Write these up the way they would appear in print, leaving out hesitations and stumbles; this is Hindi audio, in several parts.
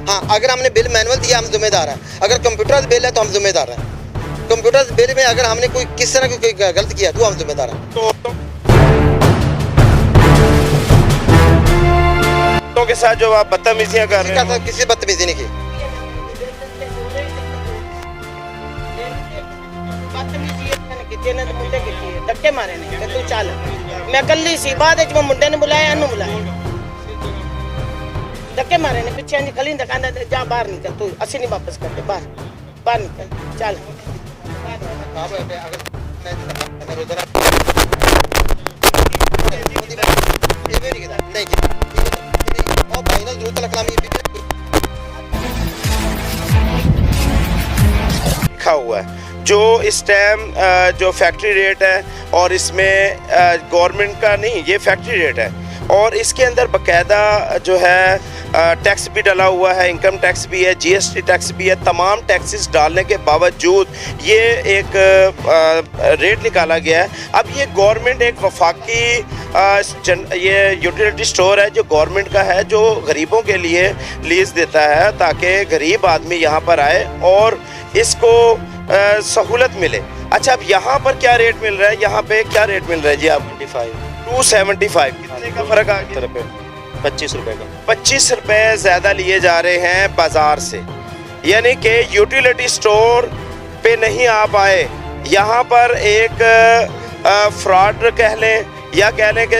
हाँ, अगर हमने बिल मैनुअल दिया हम जिम्मेदार हैं, अगर कंप्यूटर बिल है तो हम जिम्मेदार हैं। कंप्यूटर बिल में अगर हमने कोई किस तरह की कोई गलत किया तो हम जिम्मेदार हैं। तो के साथ जो आप बदतमीजियां कर रहे हैं, किसी बदतमीजी नहीं की। धक्के मारे ने तू चल, मैं कल्ली सी बाद में मुंडे ने बुलाया, अनु बुलाया, धक्के मारे ने पिछे खली कहना जा बाहर निकल, तू असि नहीं वापस करते, बाहर निकल चल। लिखा हुआ है जो इस टाइम जो फैक्ट्री रेट है, और इसमें गवर्नमेंट का नहीं, ये फैक्ट्री रेट है, और इसके अंदर बकायदा जो है टैक्स भी डाला हुआ है, इनकम टैक्स भी है, जीएसटी टैक्स भी है। तमाम टैक्सेस डालने के बावजूद ये एक रेट निकाला गया है। अब ये गवर्नमेंट एक वफाकी ये यूटिलिटी स्टोर है जो गवर्नमेंट का है, जो गरीबों के लिए लीज देता है ताकि गरीब आदमी यहाँ पर आए और इसको सहूलत मिले। अच्छा, अब यहाँ पर क्या रेट मिल रहा है? यहाँ पे क्या रेट मिल रहा है जी? आप 275 कितने का फ़र्क आ गया? 25 रुपये का। 25 रुपये ज़्यादा लिए जा रहे हैं बाज़ार से, यानी कि यूटिलिटी स्टोर पे नहीं आ पाए। यहाँ पर एक फ्रॉड कह लें या कह लें कि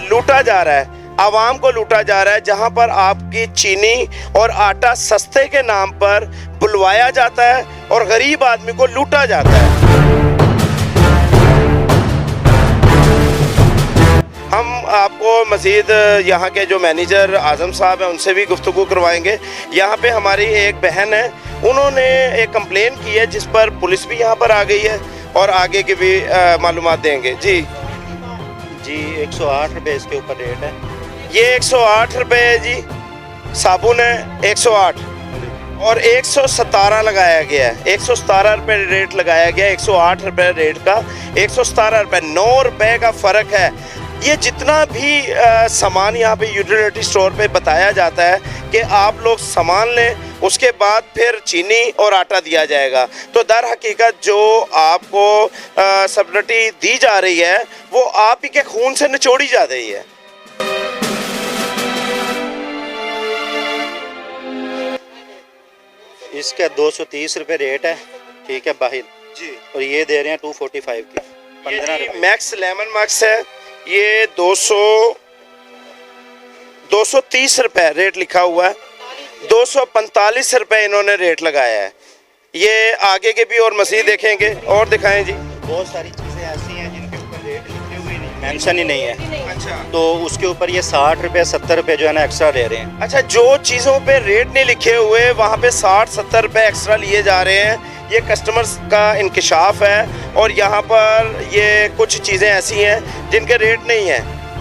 लूटा जा रहा है, आवाम को लूटा जा रहा है, जहाँ पर आपकी चीनी और आटा सस्ते के नाम पर बुलवाया जाता है और गरीब आदमी को लूटा जाता है। हम आपको मज़ीद यहाँ के जो मैनेजर आज़म साहब हैं उनसे भी गुफ्तगू करवाएंगे। यहाँ पे हमारी एक बहन है, उन्होंने एक कंप्लेन की है जिस पर पुलिस भी यहाँ पर आ गई है और आगे की भी मालूमात देंगे। जी 108 रुपये इसके ऊपर रेट है। ये 108 रुपये है जी, साबुन है 108 और 117 लगाया गया है। 117 रुपये रेट लगाया गया, 108 रुपये रेट का 117 रुपये, 9 रुपये का फ़र्क है। ये जितना भी सामान यहाँ पे यूटिलिटी स्टोर पे बताया जाता है कि आप लोग सामान लें, उसके बाद फिर चीनी और आटा दिया जाएगा, तो दर हकीकत जो आपको सब्सिडी दी जा रही है वो आप ही के खून से निचोड़ी जा रही है। इसका 230 रुपये रेट है, ठीक है बाहिर जी, और ये दे रहे हैं 245 की। 15 रुपये मैक्स लेमन मैक्स है, ये 230 रुपये रेट लिखा हुआ है, 245 रुपये इन्होंने रेट लगाया है। ये आगे के भी और मज़ीद देखेंगे और दिखाएं जी। बहुत सारी चीज़ें ऐसी हैं जिनके ऊपर रेट लिखे हुए नहीं, मेंशन ही नहीं है। अच्छा, तो उसके ऊपर ये 60 रुपये 70 रुपये जो है ना एक्स्ट्रा ले रहे हैं। अच्छा, जो चीज़ों पे रेट नहीं लिखे हुए वहाँ पे 60-70 रुपये एक्स्ट्रा लिए जा रहे हैं। ये कस्टमर्स का इंकशाफ है और यहाँ पर ये कुछ चीज़ें ऐसी हैं जिनके रेट नहीं हैं।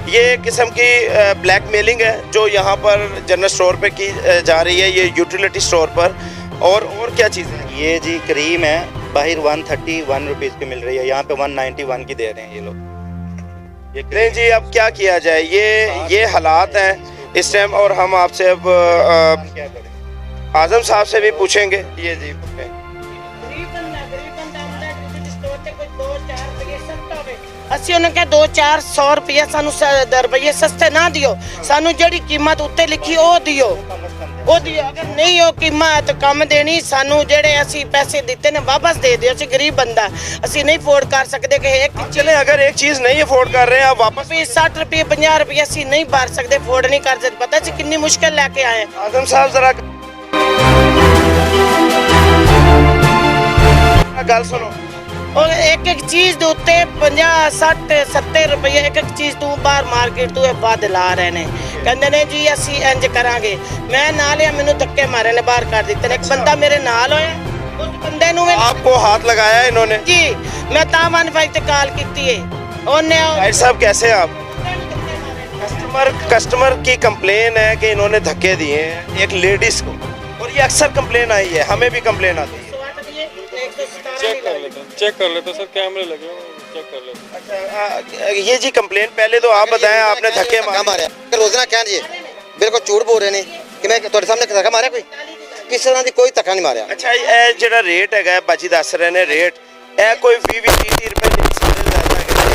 ये किस्म की ब्लैकमेलिंग है जो यहाँ पर जनरल स्टोर पे की जा रही है, ये यूटिलिटी स्टोर पर। और क्या चीज़ें हैं? ये जी क्रीम है, बाहर 131 रुपीज़ की मिल रही है, यहाँ पे 191 की दे रहे हैं ये लोग। नहीं जी, अब क्या किया जाए, ये हालात हैं इस टाइम। और हम आपसे अब क्या करें? आज़म साहब से भी पूछेंगे। ये जी ਅਸੀਂ ਉਹਨਾਂ ਕਹੇ 2-400 ਰੁਪਏ ਸਾਨੂੰ ਰੁਪਏ ਸਸਤੇ ਨਾ ਦਿਓ, ਸਾਨੂੰ ਜਿਹੜੀ ਕੀਮਤ ਉੱਤੇ ਲਿਖੀ ਉਹ ਦਿਓ, ਉਹ ਦਿਓ। ਅਗਰ ਨਹੀਂ ਉਹ ਕੀਮਤ ਕਮ ਦੇਣੀ, ਸਾਨੂੰ ਜਿਹੜੇ ਅਸੀਂ ਪੈਸੇ ਦਿੱਤੇ ਨੇ ਵਾਪਸ ਦੇ ਦਿਓ। ਅਸੀਂ ਗਰੀਬ ਬੰਦਾ, ਅਸੀਂ ਨਹੀਂ ਅਫੋਰਡ ਕਰ ਸਕਦੇ ਕਿ ਇੱਕ चले, अगर एक चीज़ नहीं अफोर्ड कर रहे हैं आप वापस 60 रुपये 50 रुपये ਅਸੀਂ नहीं भर सकते, अफोर्ड नहीं कर सकते। पता जी कितनी मुश्किल लेके आए। आज़म साहब जरा गल सुनो, और एक चीज़ ਦੇ ਉੱਤੇ 50 60 70 ਰੁਪਏ ਇੱਕ ਚੀਜ਼ ਤੂੰ ਬਾਹਰ ਮਾਰਕੀਟ ਤੋਂ ਇਹ ਵੱਧ ਲਾ ਰਹੇ ਨੇ। ਕਹਿੰਦੇ ਨੇ ਜੀ ਅਸੀਂ ਇੰਜ ਕਰਾਂਗੇ, ਮੈਂ ਨਾਲ ਆ, ਮੈਨੂੰ ਧੱਕੇ ਮਾਰੇ ਨੇ, ਬਾਹਰ ਕਰ ਦਿੱਤੇ ਨੇ। ਇੱਕ ਬੰਦਾ ਮੇਰੇ ਨਾਲ ਹੋਇਆ, ਉਸ ਬੰਦੇ ਨੂੰ आपको हाथ लगाया है इन्होंने जी, मैं ਤਾਂ 15 ਤੇ ਕਾਲ ਕੀਤੀ ਹੈ ਉਹਨੇ। भाई साहब कैसे हैं आप? कस्टमर की कंप्लेन है कि इन्होंने धक्के दिए हैं एक लेडीज को, और ये अक्सर कंप्लेन आई है, हमें भी कंप्लेन आती है। चेक कर लेते सर, कैमरे लगे हुए हैं, चेक कर लेते। अच्छा, ये जी कंप्लेन पहले तो आप बताएं, आपने धक्के मारे। रोजाना क्या जी बिल्कुल झूठ बोल रहे ने, कि मैं ਤੁਹਾਡੇ ਸਾਹਮਣੇ ਧੱਕਾ ਮਾਰਿਆ ਕੋਈ ਕਿਸੇ ਤਰ੍ਹਾਂ ਦੀ ਕੋਈ ਧੱਕਾ ਨਹੀਂ ਮਾਰਿਆ ਅੱਛਾ ਇਹ ਜਿਹੜਾ ਰੇਟ ਹੈਗਾ ਬਾਜੀ ਦੱਸ ਰਹੇ ਨੇ ਰੇਟ ਇਹ ਕੋਈ 20-30 ਰੁਪਏ ਨਹੀਂ ਸਮਝ ਲੈਂਦਾ ਹੈਗਾ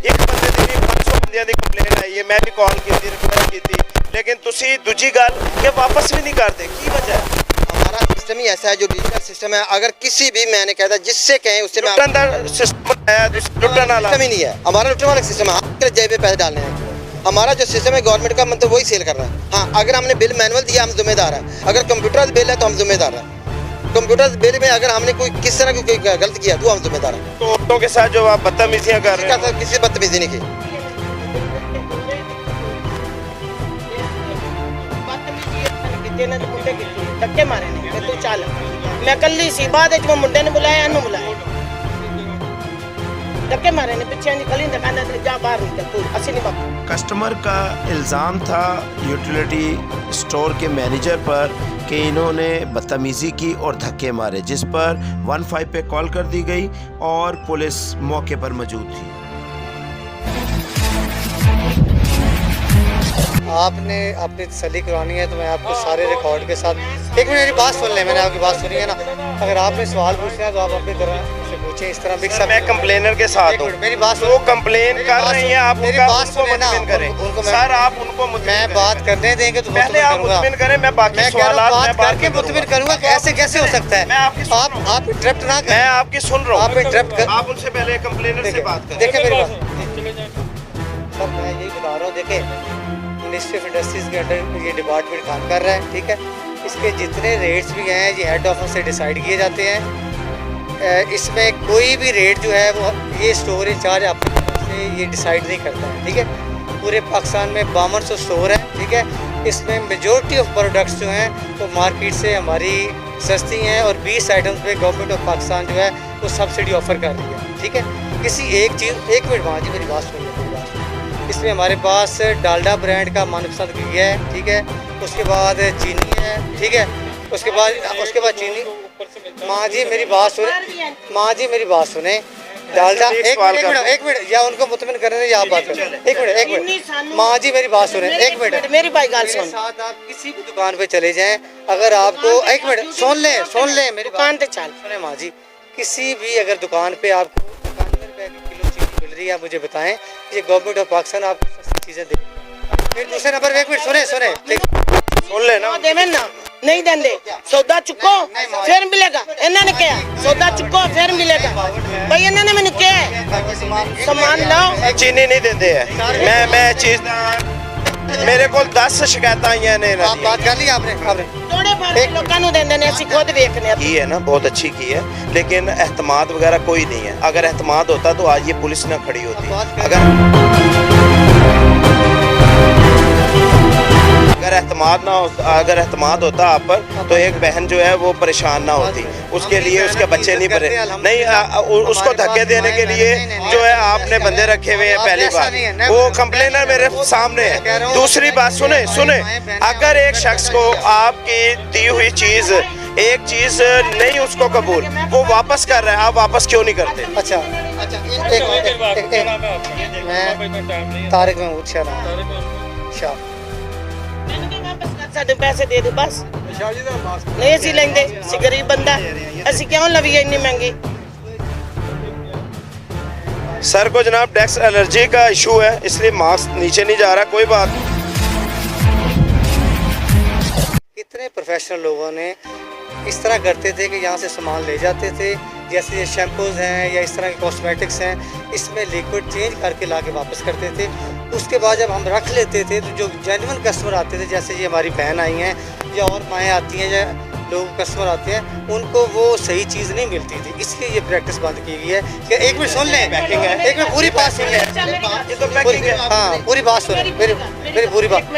ਇੱਕ ਬੰਦੇ ਦੀ ਨਹੀਂ 500 ਬੰਦਿਆਂ ਦੀ ਕੰਪਲੇਂਟ ਆਈ ਹੈ ਮੈਂ ਵੀ ਕਾਲ ਕੀਤੀ ਰਿਕੁਐਸਟ ਕੀਤੀ ਲੇਕਿਨ ਤੁਸੀਂ ਦੂਜੀ ਗੱਲ ਕਿ ਵਾਪਸ ਵੀ नहीं करते की वजह है हमारा सिस्टम ही ऐसा है जो डिजिटल सिस्टम है अगर किसी भी मैंने कहता जिससे कहें उससे मैं लुटन दा सिस्टम है लुटन वाला सिस्टम ही नहीं है हमारा लुटने वाला सिस्टम है हाथ जेब में पैसे डालने हैं हमारा जो सिस्टम है गवर्नमेंट का मतलब वही सेल कर रहा है हाँ अगर हमने बिल मैनुअल दिया हम जिम्मेदार है अगर कंप्यूटर बिल है तो हम जिम्मेदार है कंप्यूटर बिल में अगर हमने कोई किस तरह की कोई गलत किया तो हम जिम्मेदार है तो औरतों के साथ जो आप बदतमीजियां कर रहे हैं किसी बदतमीजी नहीं की ਜਿਹਨਾਂ ਦੇ ਮੁੰਡੇ ਕੀਤੇ ਧੱਕੇ ਮਾਰੇ ਨੇ ਕਿ ਤੂੰ ਚੱਲ ਮੈਂ ਕੱਲੀ ਸੀ ਬਾਅਦ ਵਿੱਚ ਮੈਂ ਮੁੰਡੇ ਨੂੰ ਬੁਲਾਇਆ ਇਹਨੂੰ ਬੁਲਾਇਆ ਧੱਕੇ मारे ने पीछे निकली दुकान से जा बाहर निकल तू असली नहीं बाप कस्टमर का इल्ज़ाम था यूटिलिटी स्टोर के मैनेजर पर कि इन्होंने बदतमीज़ी की और धक्के मारे जिस पर 15 पे कॉल कर दी गई और पुलिस मौके पर मौजूद थी आपने अपनी तसल्ली करवानी है तो मैं आपको सारे रिकॉर्ड के साथ एक मिनट मेरी बात सुन लें मैंने आपकी बात सुनी है ना अगर आपने सवाल पूछना है तो आप अपनी तरह से पूछें इस तरह मिक्स मैं कंप्लेनर के साथ हूँ मेरी बात वो कंप्लेन कर रही हैं आप मेरी बात सुने ना उनको सर आप उनको मैं बात करने देंगे तो पहले आप मुतमिन करें मैं बाकी सवालात बात करके मुतमिन करूंगा ऐसे कैसे हो सकता है मैं आपकी आप इंटरप्ट ना करें मैं आपकी सुन रहा हूँ आप इंटरप्ट कर आप उनसे पहले कंप्लेनर से बात करें देखिए मेरी बात सर मैं यही बता रहा हूँ देखिए मिनिस्ट्री ऑफ इंडस्ट्रीज़ के अंडर ये डिपार्टमेंट काम कर रहा है ठीक है इसके जितने रेट्स भी हैं ये हेड ऑफिस से डिसाइड किए जाते हैं इसमें कोई भी रेट जो है वो ये स्टोर इंचार्ज अपनी तरफ से ये डिसाइड नहीं करता है ठीक है पूरे पाकिस्तान में 5200 स्टोर हैं ठीक है इसमें मेजॉरिटी ऑफ प्रोडक्ट्स जो हैं वो मार्केट से हमारी सस्ती हैं और 20 आइटम्स पे गवर्नमेंट ऑफ पाकिस्तान जो है वो सब्सिडी ऑफ़र कर रही है ठीक है किसी एक चीज़ एक मिनट वहाँ जी मेरी बात सुन लो इसमें हमारे पास डालडा ब्रांड का मनपसंद घी है ठीक है उसके बाद चीनी है ठीक है उसके बाद चीनी माँ जी मेरी बात सुने डालडा एक मिनट या उनको मुतमिन करने या आप बात करें एक मिनट माँ जी मेरी बात सुने एक मिनट मेरी भाई गाल सुन साथ आप किसी भी दुकान पे चले जाएं अगर आपको एक मिनट सुन लें मेरी दुकान पे चल सुने माँ जी किसी भी अगर दुकान पे आपको 91 रुपए की किलो चीनी मिल रही है आप मुझे बताएं ये गवर्नमेंट ऑफ पाकिस्तान आपको सस्ती चीज़ें दे फिर दूसरे नंबर एक मिनट सुने सुन लेना देवे ना नहीं देंगे सौदा चुको फिर मिलेगा इन्होंने क्या सौदा चुको फिर मिलेगा भाई इन्होंने मैंने क्या सामान लाओ चीनी नहीं देते हैं मैं चीज मेरे को 10 शिकायत आई ने आप बात कर ली आपने थोड़े फाड़े लोगों को देंदे ने ਅਸੀਂ खुद देखने की है ना बहुत अच्छी की है लेकिन एहतमाद वगैरह कोई नहीं है अगर एहतमाद होता तो आज ये पुलिस ना खड़ी होती अगर एहतमाद होता आप पर तो एक बहन जो है वो परेशान ना होती उसके लिए उसके बच्चे नहीं उसको धक्के देने के लिए जो है आपने बंदे रखे हुए हैं पहली बात वो कंप्लेनर मेरे सामने है दूसरी बात सुने अगर एक शख्स को आपकी दी हुई चीज एक चीज नहीं उसको कबूल वो वापस कर रहा है आप वापस क्यों नहीं करते अच्छा मैं तारिक महमूद शाह ਸਾਡੇ ਪੈਸੇ ਦੇ ਦੇ ਬਸ ਨਹੀਂ ਅਸੀਂ ਲੈਂਦੇ ਅਸੀਂ ਗਰੀਬ ਬੰਦਾ ਅਸੀਂ ਕਿਉਂ ਲਵੀਏ ਇੰਨੀ ਮਹਿੰਗੀ सर को जनाब डेक्स एलर्जी का इशू है इसलिए मास्क नीचे नहीं जा रहा कोई बात कितने प्रोफेशनल लोगों ने इस तरह करते थे कि यहाँ से सामान ले जाते थे जैसे ये शैम्पूज़ हैं या इस तरह के कॉस्मेटिक्स हैं इसमें लिक्विड चेंज करके ला के वापस करते थे उसके बाद जब हम रख लेते थे तो जो जेन्युइन कस्टमर आते थे जैसे ये हमारी बहन आई हैं या और माएँ आती हैं या लोग कस्टमर आते हैं उनको वो सही चीज़ नहीं मिलती थी इसलिए ये प्रैक्टिस बंद की गई है कि एक मिनट सुन लें पैकिंग है एक मिनट पूरी बात सुन लें हाँ पूरी बात सुन मेरी पूरी बात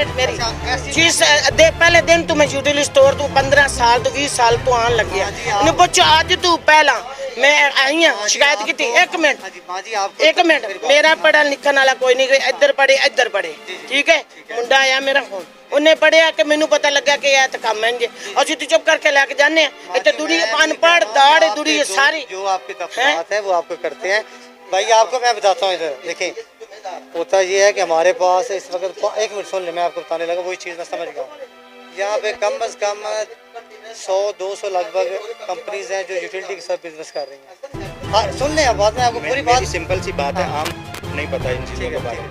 चीज दे पहले दिन तू मैं यूटिलिटी स्टोर तू 15 साल तू 20 साल तू आन लग गया ने बच्चो आज तू पहला मैं आई हां शिकायत की थी एक मिनट मेरा पढ़ा लिखने वाला कोई नहीं इधर पढ़े ठीक है मुंडा आया मेरा फोन उन्हें पढ़िया कि मैनू पता लगा कि यह तो काम है असि तो चुप करके लेके जाने इतने दुड़ी अनपढ़ दाड़ दुड़ी सारी जो आपकी तफसीलात है वो आपको करते हैं भाई आपको मैं बताता हूँ इधर देखें होता ये है कि हमारे पास इस वक्त एक मिनट सुन ले मैं आपको बताने लगा वही चीज़ मैं समझ गया यहाँ पे कम अज कम 100-200 लगभग कंपनीज हैं जो यूटिलिटी के साथ बिजनेस कर रही हैं। हाँ, सुन लें, बाद में आपको पूरी बात। मेरी सिंपल सी बात है, आम नहीं पता इन चीज़ों के बारे में।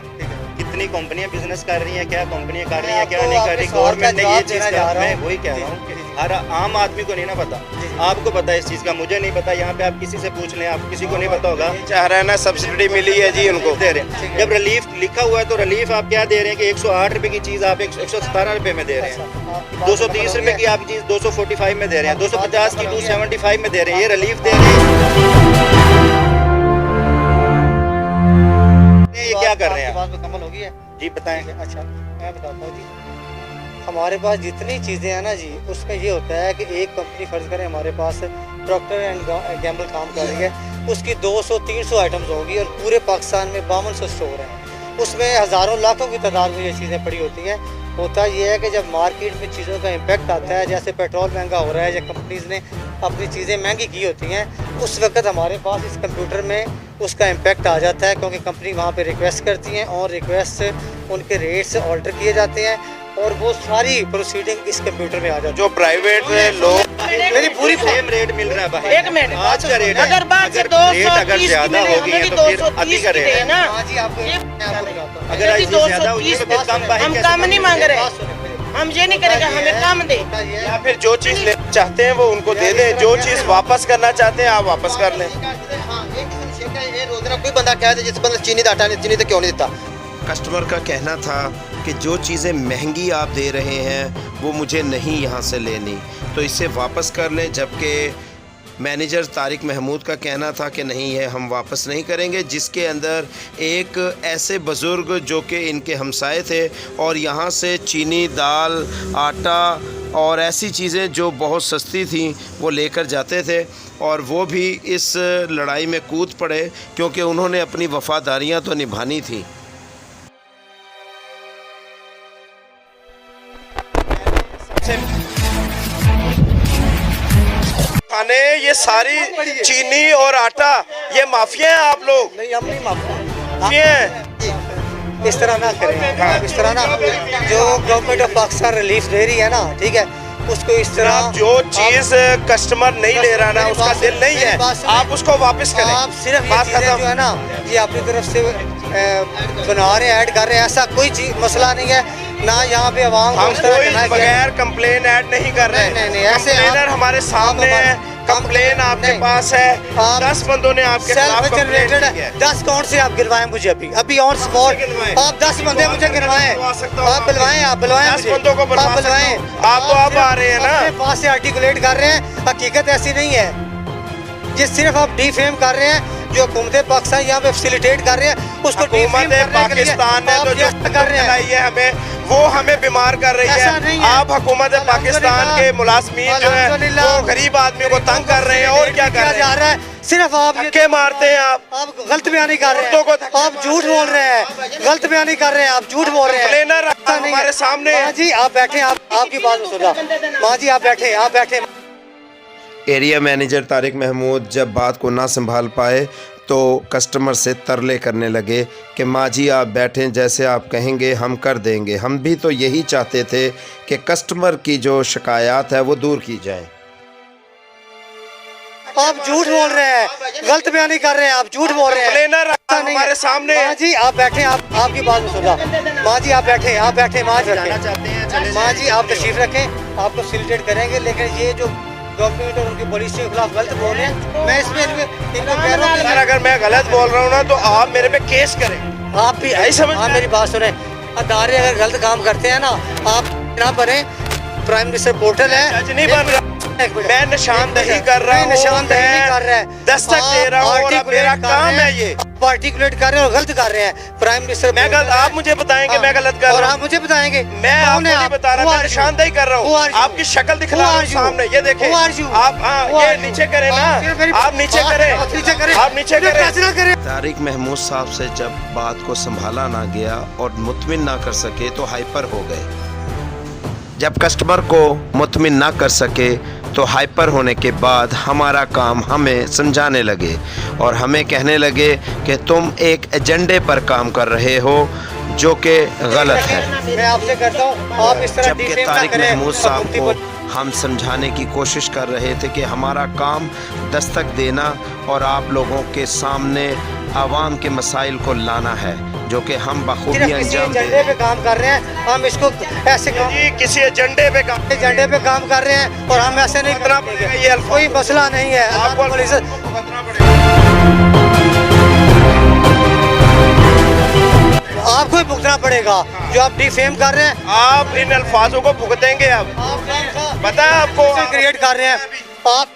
कितनी कंपनियां बिजनेस कर रही हैं, क्या कंपनियां कर रही हैं, क्या नहीं कर रही। गवर्नमेंट ने ये चीज़, मैं वही कह रहा हूँ, हर आम आदमी को नहीं ना पता। आपको पता है इस चीज़ का, मुझे नहीं पता। यहाँ पे आप किसी से पूछ लें, आप किसी को नहीं पता होगा। चाह रहे हैं ना, सब्सिडी मिली है जी उनको दे रहे हैं। जब रिलीफ लिखा हुआ है तो रिलीफ आप क्या दे रहे हैं कि 108 रुपये की चीज़ आप 117 रुपये में दे रहे हैं। 230 रुपये की आप चीज़ 245 में दे रहे हैं। 250 की 275 में दे रहे हैं। ये रिलीफ दे रहे हैं। ये क्या कर रहे हैं? बात मुकम्मल होगी है जी बताएं। अच्छा, मैं बताता हूँ जी। हमारे पास जितनी चीज़ें हैं ना जी, उसमें ये होता है कि एक कंपनी फर्ज करें हमारे पास प्रॉक्टर एंड गैम्बल काम कर रही है, उसकी 200-300 आइटम्स होगी और पूरे पाकिस्तान में 5200 स्टोर हैं। उसमें हज़ारों लाखों की तादाद में ये चीज़ें पड़ी होती हैं। होता ये है कि जब मार्केट में चीज़ों का इम्पेक्ट आता है, जैसे पेट्रोल महंगा हो रहा है या कंपनीज़ ने अपनी चीज़ें महंगी की होती हैं, उस वक्त हमारे पास इस कंप्यूटर में उसका इम्पेक्ट आ जाता है, क्योंकि कंपनी वहाँ पे रिक्वेस्ट करती हैं और रिक्वेस्ट उनके रेट्स ऑल्टर किए जाते हैं और वो सारी प्रोसीडिंग इस कंप्यूटर में आ जाती है। जो प्राइवेट लोग मेरी पूरी सेम रेट मिल रहा है बाहर। एक मिनट, आज का रेट अगर बात से रेट 230 अगर ज्यादा होगी है तो फिर अधिक का रेट है ना। हाँ जी, आपको मैं आपको बताता हूँ। अगर ऐसी ज्यादा होगी तो फिर कम बाहर हम कैसे कम नहीं मांग रहे, हम ये नहीं करेंगे हमें कम दे। या फिर जो चीज़ लेना चाहते हैं वो उनको दे दें, जो चीज़ वापस करना चाहते हैं आप वापस कर लें। रोजाना कोई बंदा कह दे, जिस बंदा चीनी का आटा नहीं, चीनी तो क्यों नहीं देता। कस्टमर का कहना था कि जो चीज़ें महंगी आप दे रहे हैं वो मुझे नहीं यहाँ से लेनी, तो इसे वापस कर लें। जबकि मैनेजर तारिक महमूद का कहना था कि नहीं है, हम वापस नहीं करेंगे। जिसके अंदर एक ऐसे बुज़ुर्ग जो कि इनके हमसाए थे और यहाँ से चीनी, दाल, आटा और ऐसी चीज़ें जो बहुत सस्ती थी वो लेकर जाते थे, और वो भी इस लड़ाई में कूद पड़े क्योंकि उन्होंने अपनी वफ़ादारियाँ तो निभानी थी। खाने ये सारी चीनी और आटा, ये माफिया हैं आप लोग? नहीं, हम नहीं माफिया माफिया हैं। इस तरह ना करें, इस तरह ना। जो गवर्नमेंट ऑफ पाकिस्तान रिलीफ दे रही है ना, ठीक है, उसको इस तरह आप जो चीज कस्टमर नहीं ले रहा ना, उसका दिल नहीं है, आप उसको वापस करें। आप सिर्फ ये बात चीज़ें खत्म। जो है ना, ये अपनी तरफ से बना रहे हैं, ऐड कर रहे हैं, ऐसा कोई चीज मसला नहीं है ना। यहाँ पे आवाम हम कोई बगैर कंप्लेन ऐड नहीं कर रहे। नहीं, ऐसे कंप्लेनर हमारे सामने है, कंप्लेन आपके पास है, 10 बंदों ने आपके खिलाफ कंप्लेन की है। 10 काउंट से आप गिरवाएं मुझे अभी ऑन स्पॉट। आप 10 बंदे मुझे गिरवाएं, आप बुलवाएं, आप बुलवाएं 10 बंदों को बुलवा सकता हूं। आप तो अब आ रहे हैं ना, अपने पास से आर्टिकुलेट कर रहे हैं, हकीकत ऐसी नहीं है। ये सिर्फ आप डिफेम कर रहे हैं। जो हुकूमत पाकिस्तान यहाँ पे फैसिलिटेट कर रहे हैं, उसको हुकूमत पाकिस्तान ने तो जो कर रहे चलाई है हमें, वो हमें बीमार कर रही ऐसा नहीं है। है। आप हुकूमत पाकिस्तान के मुलाजमीन जो है वो गरीब आदमी को तंग कर रहे हैं। और क्या कर रहे जा रहा है? सिर्फ आप धक्के मारते हैं। आप गलत बयानी कर रहे औरतों को हैं, आप झूठ बोल रहे हैं, गलत बयानी कर रहे हैं, आप झूठ बोल रहे हैं। कंप्लेनर हमारे सामने। माँ जी आप बैठे, आपकी बात में सुन रहा। माँ जी आप बैठे। एरिया मैनेजर तारिक महमूद जब बात को ना संभाल पाए तो कस्टमर से तरले करने लगे कि माँ जी आप बैठें, जैसे आप कहेंगे हम कर देंगे। हम भी तो यही चाहते थे कि कस्टमर की जो शिकायत है वो दूर की जाए। आप झूठ बोल रहे हैं, गलत बयानी कर रहे हैं, आप झूठ बोल रहे हैं। कंप्लेनर हमारे सामने। माँ जी आप बैठे, आपकी बात में सुन रहा। माँ जी आप बैठे। माँ जी माँ जी आप तशरीफ रखें, आपको फैसिलिटेट करेंगे। लेकिन ये जो गवर्नमेंट और उनकी पॉलिसी के खिलाफ गलत बोल रहे हैं, मैं इसमें इनको कह रहा हूँ। अगर मैं गलत बोल रहा हूँ ना तो आप मेरे पे केस करें। आप भी यही समझ हाँ मेरी बात सुने। अदारे अगर गलत काम करते हैं ना, आप ना बने। प्राइम मिनिस्टर पोर्टल है, जज नहीं बन रहा, मैं निशानदही कर रहा हूँ, निशानदही नहीं कर रहे हैं, दस्तक दे रहा हूँ और मेरा काम है ये। आर्टिकुलेट कर रहे हैं और गलत कर रहे हैं। प्राइम मिनिस्टर मैं गलत, आप मुझे बताएंगे मैं गलत कर और रहा आप हूँ? मुझे बताएंगे। मैं आपको नहीं बता रहा, मैं निशानदही कर रहा हूँ। आपकी शक्ल दिखा रहा हूँ सामने, ये देखें आप। ये नीचे करें ना, आप नीचे करें, आप नीचे करें। तारिक महमूद साहब से जब बात को संभाला ना गया और मुतमिन ना कर सके तो हाइपर हो गए। जब कस्टमर को मुतमिन ना कर सके तो हाइपर होने के बाद हमारा काम हमें समझाने लगे और हमें कहने लगे कि तुम एक एजेंडे पर काम कर रहे हो, जो कि गलत है। मैं आपसे करता हूँ आप इस तरह जबकि डिफेम ना तारिक करें महमूद और साहब मुफ्ती को पर- हम समझाने की कोशिश कर रहे थे कि हमारा काम दस्तक देना और आप लोगों के सामने आवाम के मसाइल को लाना है, जो कि हम सिर्फ बखूबी किसी अंजाम दे एजेंडे रहे पे काम कर रहे हैं। हम इसको ऐसे काम जी किसी एजेंडे पे काम एजेंडे पे काम कर रहे हैं और हम ऐसे नहीं करना करना पड़ेगा, ये अल्फाज कोई मसला नहीं है। आपको अल्लाह पुलिस- भुगतना पड़ेगा। आपको ही भुगतना पड़ेगा जो आप डिफेम कर रहे हैं। आप इन अल्फाजों को भुगतेंगे अब। पता है आपको क्रिएट कर रहे हैं आप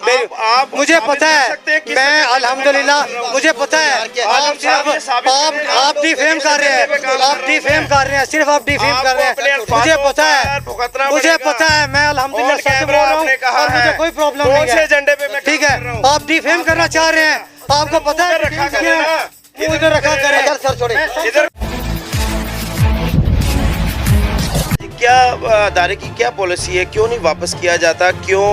मुझे साबित पता कर है सकते हैं किस मैं तरह से अल्हम्दुलिल्लाह मुझे पता है आप डिफेम कर रहे हैं आप डिफेम कर रहे हैं सिर्फ आप डिफेम कर रहे हैं मुझे पता है मुझे पता है मैं अल्हम्दुलिल्लाह सच बोल रहा हूँ और मुझे कोई प्रॉब्लम नहीं है एजेंडे पे मैं ठीक है आप डिफेम करना चाह रहे हैं आपको पता है रखा defame करें क्या है? ना। वो इधर रखा करें सर छोड़े इधर क्या अदारे की क्या पॉलिसी है, क्यों नहीं वापस किया जाता, क्यों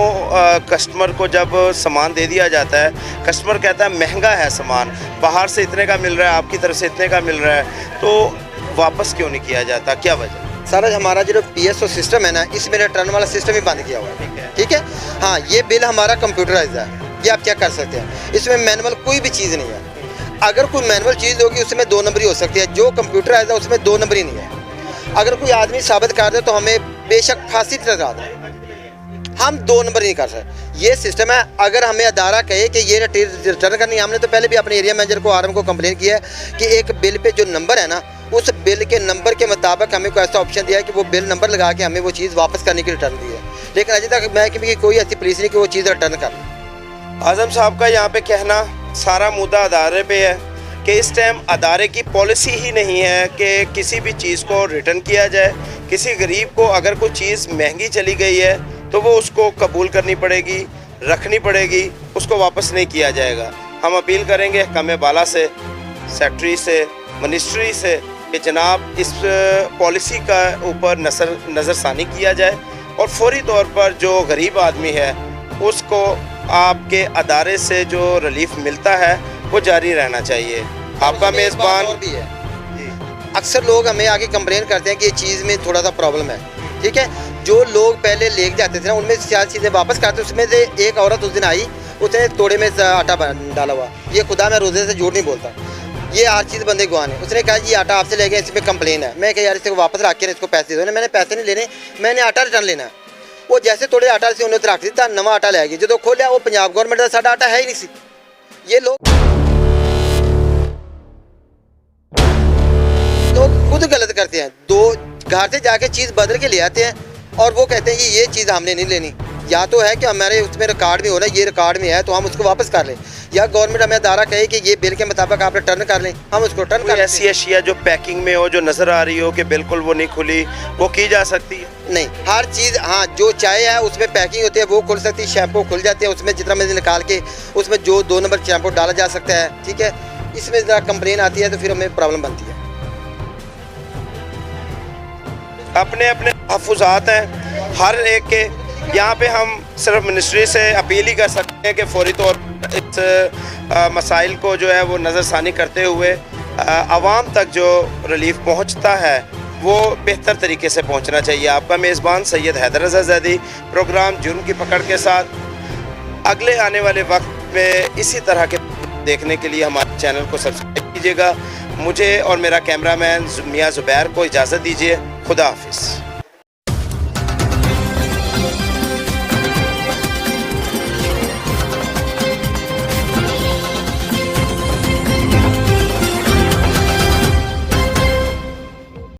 कस्टमर को जब सामान दे दिया जाता है कस्टमर कहता है महंगा है सामान, बाहर से इतने का मिल रहा है आपकी तरफ से इतने का मिल रहा है, तो वापस क्यों नहीं किया जाता, क्या वजह? सर हमारा जो PSO सिस्टम है ना, इसमें रिटर्न वाला सिस्टम ही बंद किया हुआ है। ठीक है हाँ, ये बिल हमारा कंप्यूटराइज है, ये आप चेक कर सकते हैं। इसमें मैनुअल कोई भी चीज़ नहीं है। अगर कोई मैनुअल चीज़ होगी उसमें 2 नंबरी हो सकती है, जो कंप्यूटराइज है उसमें 2 नंबरी नहीं है। अगर कोई आदमी साबित कर दे तो हमें बेशक फांसी लगा दे, हम 2 नंबर नहीं कर सकते। ये सिस्टम है। अगर हमें अदारा कहे कि ये रिटर्न करनी है, हमने तो पहले भी अपने एरिया मैनेजर को RM को कंप्लेन किया है कि एक बिल पे जो नंबर है ना, उस बिल के नंबर के मुताबिक हमें कोई ऐसा ऑप्शन दिया है कि वो बिल नंबर लगा के हमें वो चीज़ वापस करने की रिटर्न दी है, लेकिन अभी तक मैं कि कोई ऐसी पुलिस नहीं कि वो चीज़ रिटर्न कर ले। आज़म साहब का यहाँ पे कहना सारा मुद्दा अदारे पे है कि इस टाइम अदारे की पॉलिसी ही नहीं है कि किसी भी चीज़ को रिटर्न किया जाए। किसी गरीब को अगर कोई चीज़ महंगी चली गई है तो वो उसको कबूल करनी पड़ेगी, रखनी पड़ेगी, उसको वापस नहीं किया जाएगा। हम अपील करेंगे हकाम बाला से, सेक्रेटरी से, मिनिस्ट्री से कि जनाब इस पॉलिसी का ऊपर नज़रसानी किया जाए और फौरी तौर पर जो गरीब आदमी है उसको आपके अदारे से जो रिलीफ मिलता है वो जारी रहना चाहिए। आपका मेज़बान और भी है, अक्सर लोग हमें आगे कंप्लेन करते हैं कि ये चीज़ में थोड़ा सा प्रॉब्लम है। ठीक है, जो लोग पहले ले जाते थे ना उनमें से 4 चीज़ें वापस करते, उसमें से एक औरत उस दिन आई, उसने तोड़े में आटा डाला हुआ। ये खुदा मैं रोज़े से झूठ नहीं बोलता, ये हर चीज़ बंदे गुआन है। उसने कहा ये आटा आपसे ले गए, इसमें कंप्लेन है। मैं कहा यार इसको वापस रख के इसको पैसे दो। मैंने पैसे नहीं लेने, मैंने आटा रिटर्न लेना है। वो जैसे थोड़े आटा से उन्होंने रख दिता, नवा आटा ले गई। जो खोलिया वो पंजाब गवर्नमेंट का साडा आटा है ही नहीं सी। ये लोग खुद गलत करते हैं, 2 घर से जाके चीज़ बदल के ले आते हैं और वो कहते हैं कि ये चीज़ हमने नहीं लेनी। या तो है कि हमारे उसमें रिकॉर्ड में हो रहा है, ये रिकॉर्ड में है तो हम उसको वापस कर लें, या गवर्नमेंट हमें अदारा कहे कि ये बिल के मुताबिक आप रिटर्न कर लें, हम उसको रिटर्न कर कोई लें। ऐसी अशिया जो पैकिंग में हो, जो नज़र आ रही हो कि बिल्कुल वो नहीं खुली, वो की जा सकती है? नहीं, हर चीज़ हाँ, जो चाय है उसमें पैकिंग होती है वो खुल सकती है, शैम्पू खुल जाते हैं, उसमें जितना मर्जी निकाल के उसमें जो 2 नंबर शैम्पू डाला जा सकता है। ठीक है, इसमें ज़रा कंप्लेन आती है तो फिर हमें प्रॉब्लम बनती है। अपने अपने तहफ़्फ़ुज़ात हैं हर एक के। यहाँ पे हम सिर्फ मिनिस्ट्री से अपील ही कर सकते हैं कि फौरी तौर पर इस मसाइल को जो है वो नज़रसानी करते हुए आवाम तक जो रिलीफ पहुँचता है वो बेहतर तरीके से पहुँचना चाहिए। आपका मेज़बान सैयद हैदर रज़ा ज़ैदी, प्रोग्राम जुर्म की पकड़ के साथ। अगले आने वाले वक्त में इसी तरह के देखने के लिए हमारे चैनल को सब्सक्राइब कीजिएगा। मुझे और मेरा कैमरामैन मियां ज़ुबैर को इजाज़त दीजिए। खुदा हाफिज़।